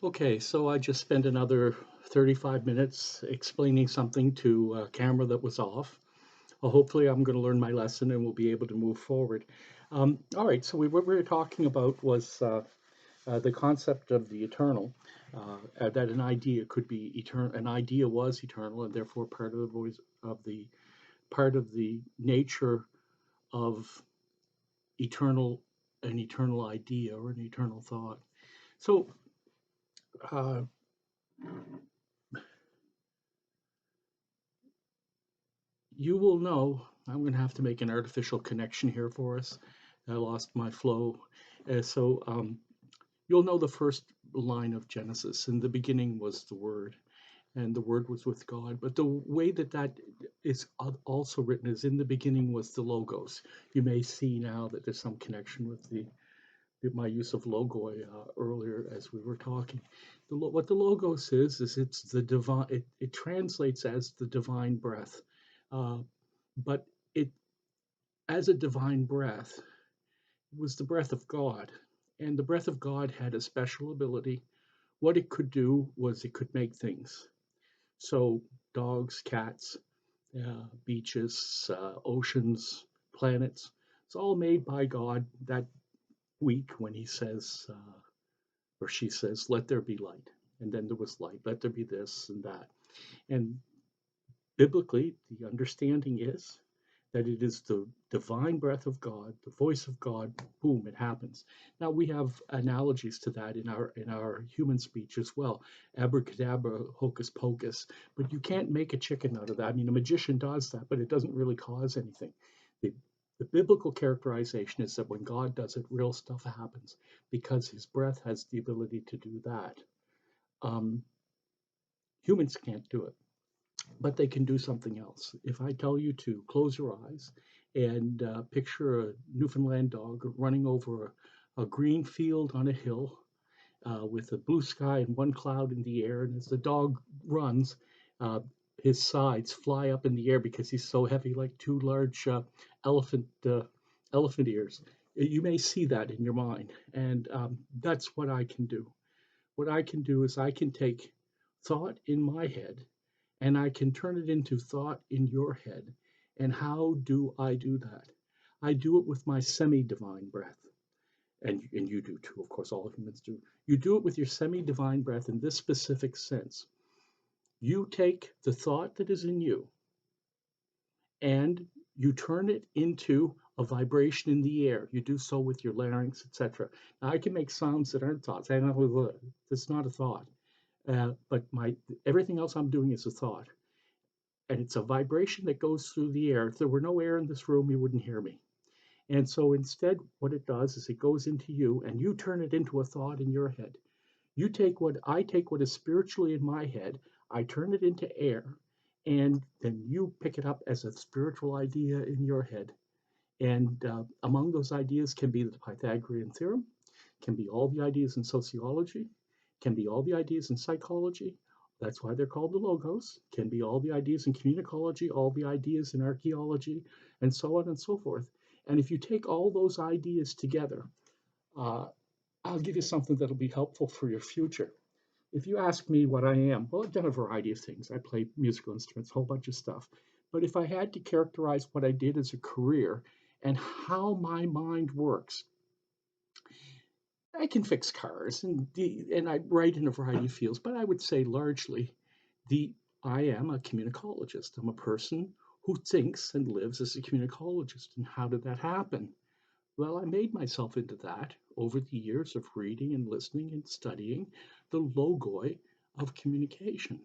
Okay, so I just spent another 35 minutes explaining something to a camera that was off. Well, hopefully, I'm going to learn my lesson and we'll be able to move forward. All right, so what we were talking about was the concept of the eternal, that an idea could be eternal, an idea was eternal, and therefore part of the voice of the part of the nature of eternal, an eternal idea or an eternal thought. So, uh, you will know, I'm going to have to make an artificial connection here for us. I lost my flow. So you'll know the first line of Genesis. In the beginning was the Word, and the Word was with God. But the way that that is also written is in the beginning was the Logos. You may see now that there's some connection with my use of logoi earlier as we were talking. What the Logos is it's the divine. It translates as the divine breath. Uh, but it as a divine breath was the breath of God, and the breath of God had a special ability. What it could do was it could make things. So dogs, cats, beaches, oceans, planets. It's all made by God that week when He says or she says, "Let there be light," and then there was light. Let there be this and that. And biblically, the understanding is that it is the divine breath of God, the voice of God, boom, it happens. Now we have analogies to that in our human speech as well. Abracadabra, hocus pocus, but you can't make a chicken out of that. I mean, a magician does that, but it doesn't really cause anything. The, the biblical characterization is that when God does it, real stuff happens because his breath has the ability to do that. Um, Humans can't do it, but they can do something else. If I tell you to close your eyes and picture a Newfoundland dog running over a green field on a hill with a blue sky and one cloud in the air, and as the dog runs, uh, his sides fly up in the air because he's so heavy, like two large elephant elephant ears. You may see that in your mind, and that's what I can do. What I can do is I can take thought in my head and I can turn it into thought in your head. And how do I do that? I do it with my semi divine breath. And you do too, of course, all humans do. You do it with your semi divine breath in this specific sense. You take the thought that is in you and you turn it into a vibration in the air. You do so with your larynx, etc. Now, I can make sounds that aren't thoughts. I know that's not a thought, but my everything else I'm doing is a thought. And it's a vibration that goes through the air. If there were no air in this room, you wouldn't hear me. And so instead, what it does is it goes into you and you turn it into a thought in your head. I take what is spiritually in my head, I turn it into air, and then you pick it up as a spiritual idea in your head. And among those ideas can be the Pythagorean theorem, can be all the ideas in sociology, can be all the ideas in psychology. That's why they're called the logos. Can be all the ideas in communicology, all the ideas in archaeology, and so on and so forth. And if you take all those ideas together, uh, I'll give you something that'll be helpful for your future. If you ask me what I am, well, I've done a variety of things. I play musical instruments, a whole bunch of stuff. But if I had to characterize what I did as a career and how my mind works, I can fix cars and I write in a variety of fields, but I would say largely the I am a communicologist. I'm a person who thinks and lives as a communicologist. And how did that happen? Well, I made myself into that over the years of reading and listening and studying the logoi of communication.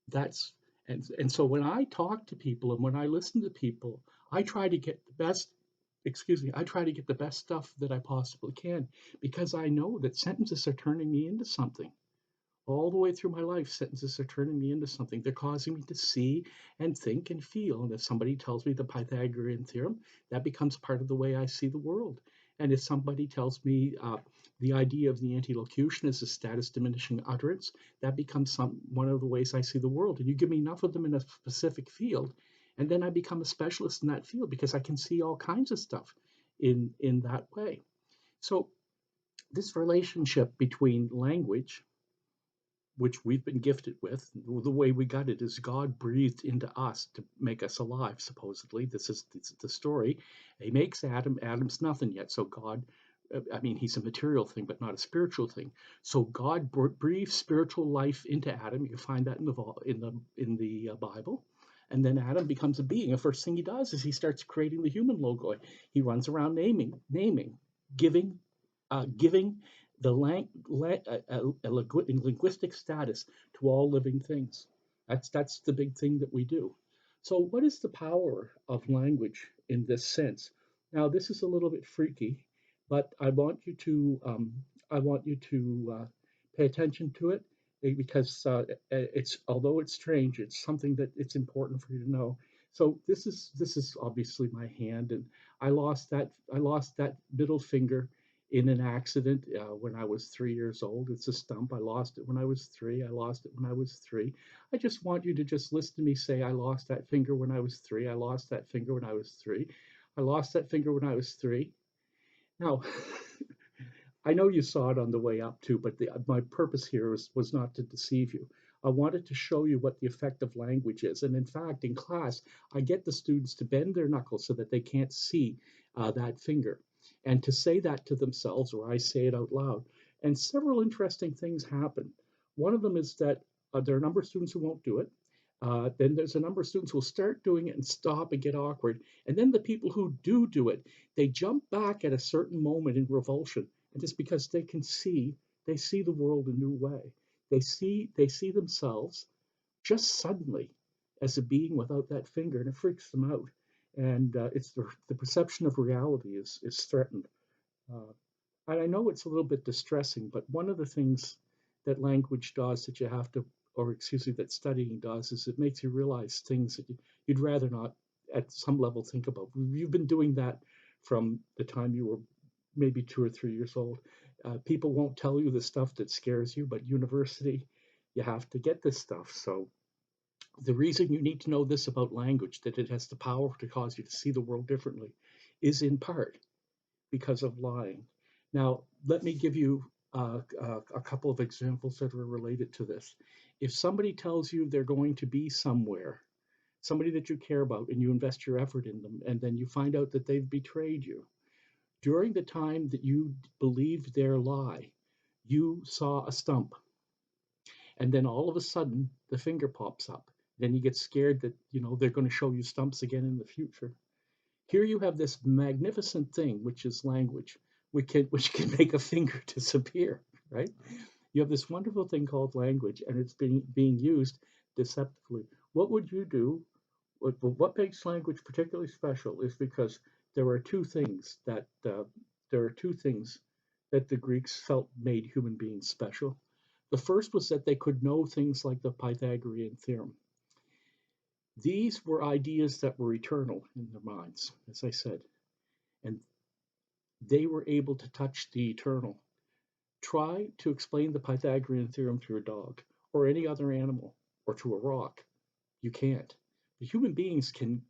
That's and so when I talk to people and when I listen to people, I try to get the best I try to get the best stuff that I possibly can because I know that sentences are turning me into something. All the way through my life, sentences are turning me into something. They're causing me to see and think and feel. And if somebody tells me the Pythagorean theorem, that becomes part of the way I see the world. And if somebody tells me the idea of the antilocution is a status diminishing utterance, that becomes one of the ways I see the world. And you give me enough of them in a specific field, and then I become a specialist in that field because I can see all kinds of stuff in that way. So this relationship between language which we've been gifted with. The way we got it is God breathed into us to make us alive, supposedly. This is the story. He makes Adam. Adam's nothing yet. So God, I mean, he's a material thing, but not a spiritual thing. So God breathes spiritual life into Adam. You can find that in the Bible. And then Adam becomes a being. The first thing he does is he starts creating the human logo. He runs around naming, giving, giving the linguistic status to all living things. That's the big thing that we do. So, what is the power of language in this sense? Now, this is a little bit freaky, but I want you to pay attention to it because it's although it's strange, it's something that it's important for you to know. So this is obviously my hand, and I lost that middle finger in an accident when I was 3 years old. It's a stump. I lost it when I was three. I lost it when I was three. I just want you to just listen to me say, I lost that finger when I was three. I lost that finger when I was three. I lost that finger when I was three. Now, I know you saw it on the way up too, but my purpose here was not to deceive you. I wanted to show you what the effect of language is. And in fact, in class, I get the students to bend their knuckles so that they can't see that finger and to say that to themselves, or I say it out loud. And several interesting things happen. One of them is that there are a number of students who won't do it. Then there's a number of students who will start doing it and stop and get awkward. And then the people who do it, they jump back at a certain moment in revulsion, and it's because they see the world a new way. They see themselves just suddenly as a being without that finger, and it freaks them out. And it's the perception of reality is threatened. Uh, and I know it's a little bit distressing, but one of the things that language does that you have to, or excuse me, that studying does, is it makes you realize things that you'd rather not at some level think about. You've been doing that from the time you were maybe 2 or 3 years old. People won't tell you the stuff that scares you, but university, you have to get this stuff. So the reason you need to know this about language, that it has the power to cause you to see the world differently, is in part because of lying. Now, let me give you a couple of examples that are related to this. If somebody tells you they're going to be somewhere, somebody that you care about, and you invest your effort in them, and then you find out that they've betrayed you, during the time that you believed their lie, you saw a stump, and then all of a sudden the finger pops up. Then you get scared that they're going to show you stumps again in the future. Here you have this magnificent thing, which is language, which can make a finger disappear, right? You have this wonderful thing called language, and it's being used deceptively. What would you do? What makes language particularly special is because there are two things that there are two things that the Greeks felt made human beings special. The first was that they could know things like the Pythagorean theorem. These were ideas that were eternal in their minds, as I said, and they were able to touch the eternal. Try to explain the Pythagorean theorem to a dog or any other animal or to a rock. You can't. But human beings can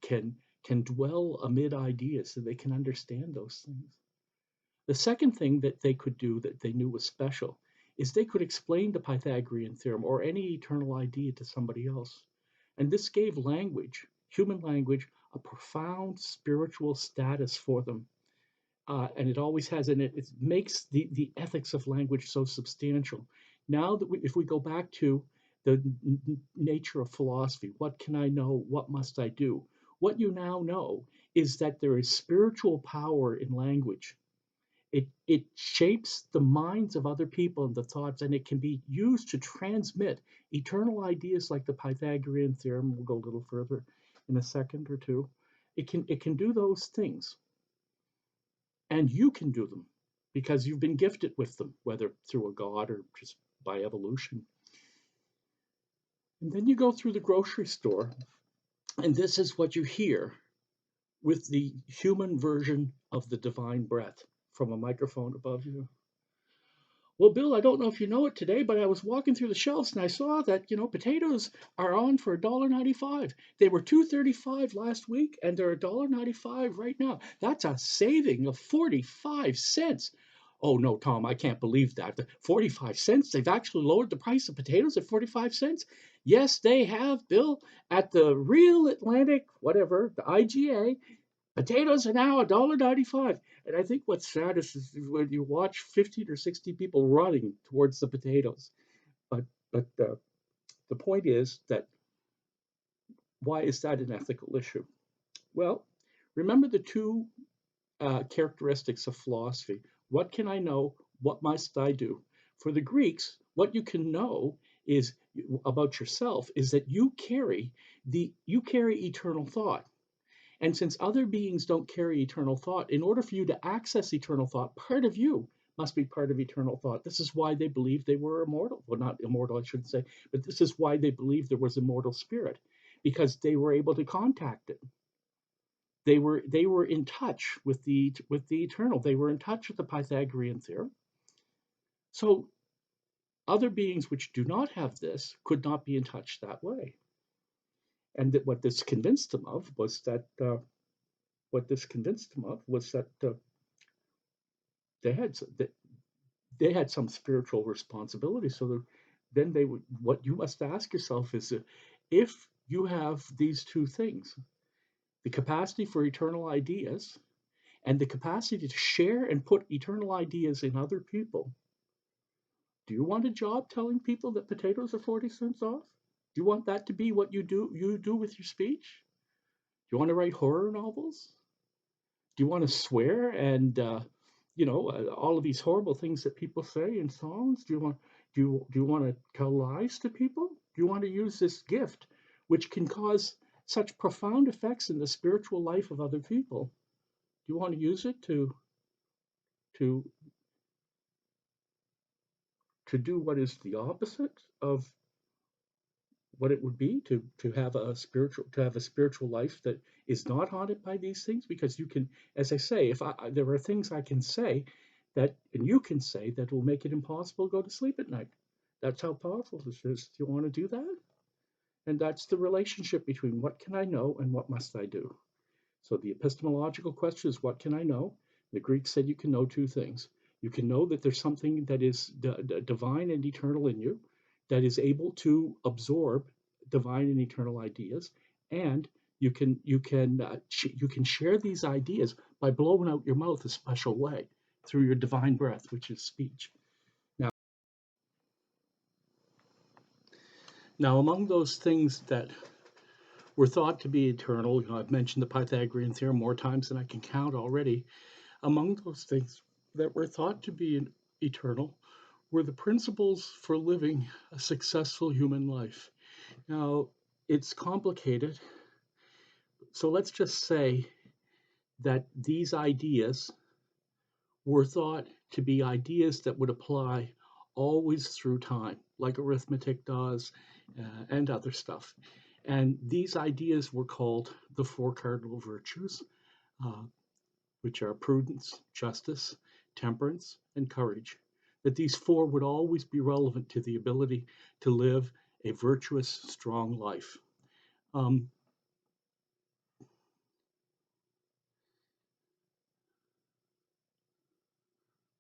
dwell amid ideas so they can understand those things. The second thing that they could do that they knew was special is they could explain the Pythagorean theorem or any eternal idea to somebody else. And this gave language, human language, a profound spiritual status for them. And it always has, and it makes the ethics of language so substantial. Now that if we go back to the nature of philosophy, what can I know? What must I do? What you now know is that there is spiritual power in language. It shapes the minds of other people and the thoughts, and it can be used to transmit eternal ideas like the Pythagorean theorem. We'll go a little further in a second or two. It can do those things, and you can do them because you've been gifted with them, whether through a god or just by evolution. And then you go through the grocery store, and this is what you hear with the human version of the divine breath from a microphone above you. Well, Bill, I don't know if you know it today, but I was walking through the shelves and I saw that, potatoes are on for $1.95. They were $2.35 last week and they're $1.95 right now. That's a saving of 45 cents. Oh no, Tom, I can't believe that. 45 cents? They've actually lowered the price of potatoes at 45 cents? Yes, they have, Bill. At the Real Atlantic, whatever, the IGA, potatoes are now $1.95. And I think what's sad is when you watch 50 or 60 people running towards the potatoes. But but the point is that why is that an ethical issue? Well, remember the two characteristics of philosophy. What can I know? What must I do? For the Greeks, what you can know is about yourself is that you carry eternal thought. And since other beings don't carry eternal thought, in order for you to access eternal thought, part of you must be part of eternal thought. This is why they believed they were immortal. Well, not immortal, I shouldn't say, but this is why they believed there was immortal spirit, because they were able to contact it. They were in touch with the eternal. They were in touch with the Pythagorean theorem. So other beings which do not have this could not be in touch that way. And that what this convinced them of was that they had they had some spiritual responsibility. So then they would. What you must ask yourself is that if you have these two things, the capacity for eternal ideas and the capacity to share and put eternal ideas in other people. Do you want a job telling people that potatoes are 40 cents off? Do you want that to be what you do with your speech? Do you want to write horror novels? Do you want to swear and all of these horrible things that people say in songs? Do you want to tell lies to people? Do you want to use this gift, which can cause such profound effects in the spiritual life of other people? Do you want to use it to to do what is the opposite of what it would be to have a spiritual life that is not haunted by these things? Because you can, as I say, if there are things I can say that and you can say that will make it impossible to go to sleep at night. That's how powerful this is. Do you want to do that? And that's the relationship between what can I know and what must I do. So the epistemological question is, what can I know? The Greeks said you can know two things. You can know that there's something that is divine and eternal in you, that is able to absorb divine and eternal ideas, and you can share these ideas by blowing out your mouth a special way through your divine breath, which is speech. Now, among those things that were thought to be eternal, I've mentioned the Pythagorean theorem more times than I can count already. Among those things that were thought to be eternal were the principles for living a successful human life. Now, it's complicated, so let's just say that these ideas were thought to be ideas that would apply always through time, like arithmetic does, and other stuff. And these ideas were called the four cardinal virtues, uh, which are prudence, justice, temperance, and courage. That these four would always be relevant to the ability to live a virtuous, strong life. Um,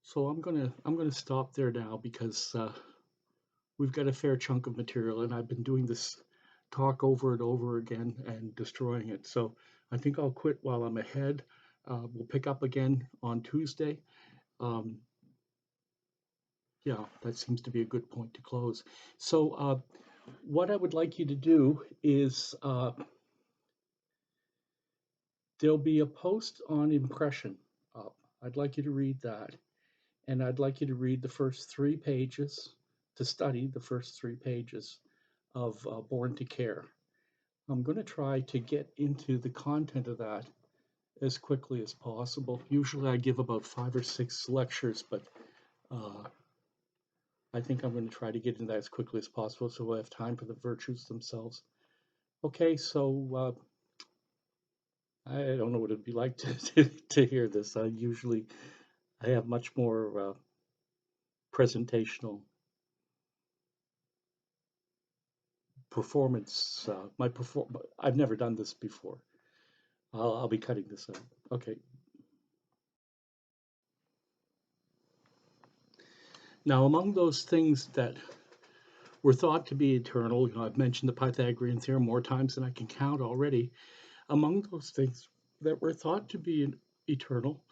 so I'm gonna stop there now because we've got a fair chunk of material, and I've been doing this talk over and over again and destroying it. So I think I'll quit while I'm ahead. We'll pick up again on Tuesday. Um, yeah, that seems to be a good point to close. So what I would like you to do is there'll be a post on impression up. I'd like you to read that. And I'd like you to read the first 3 pages, to study the first 3 pages of Born to Care. I'm going to try to get into the content of that as quickly as possible. Usually I give about 5 or 6 lectures, but uh, I think I'm going to try to get into that as quickly as possible so we'll have time for the virtues themselves. Okay, so I don't know what it'd be like to hear this. I have much more presentational performance. I've never done this before. I'll be cutting this out. Okay. Now, among those things that were thought to be eternal, I've mentioned the Pythagorean theorem more times than I can count already. Among those things that were thought to be eternal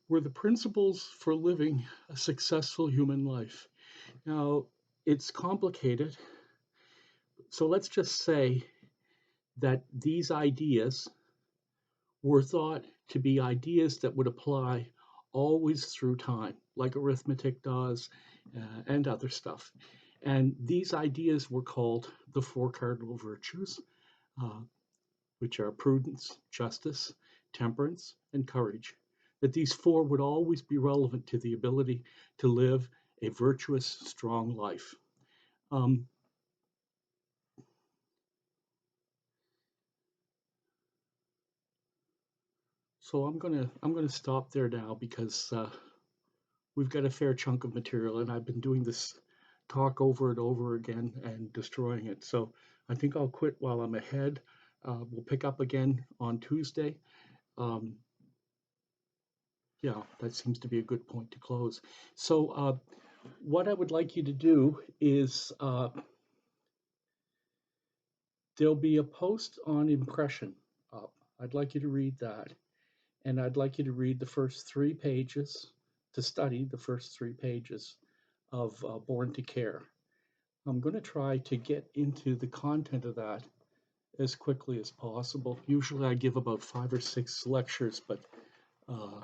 were the principles for living a successful human life. Now, it's complicated, so let's just say that these ideas were thought to be ideas that would apply always through time, like arithmetic does, and other stuff. And these ideas were called the four cardinal virtues, uh, which are prudence, justice, temperance, and courage. That these four would always be relevant to the ability to live a virtuous, strong life. Um, so I'm gonna stop there now because we've got a fair chunk of material, and I've been doing this talk over and over again and destroying it. So I think I'll quit while I'm ahead. We'll pick up again on Tuesday. Um, yeah, that seems to be a good point to close. So what I would like you to do is there'll be a post on impression up. I'd like you to read that. And I'd like you to read the first 3 pages, to study the first 3 pages of Born to Care. I'm going to try to get into the content of that as quickly as possible. Usually I give about 5 or 6 lectures, but uh,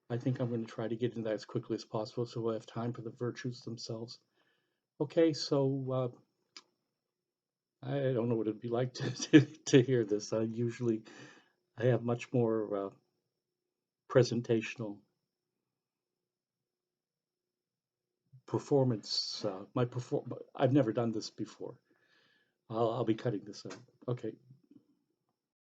I think I'm going to try to get into that as quickly as possible so I have time for the virtues themselves. Okay, so I don't know what it'd be like to hear this. I have much more presentational performance. I've never done this before. I'll be cutting this out. Okay.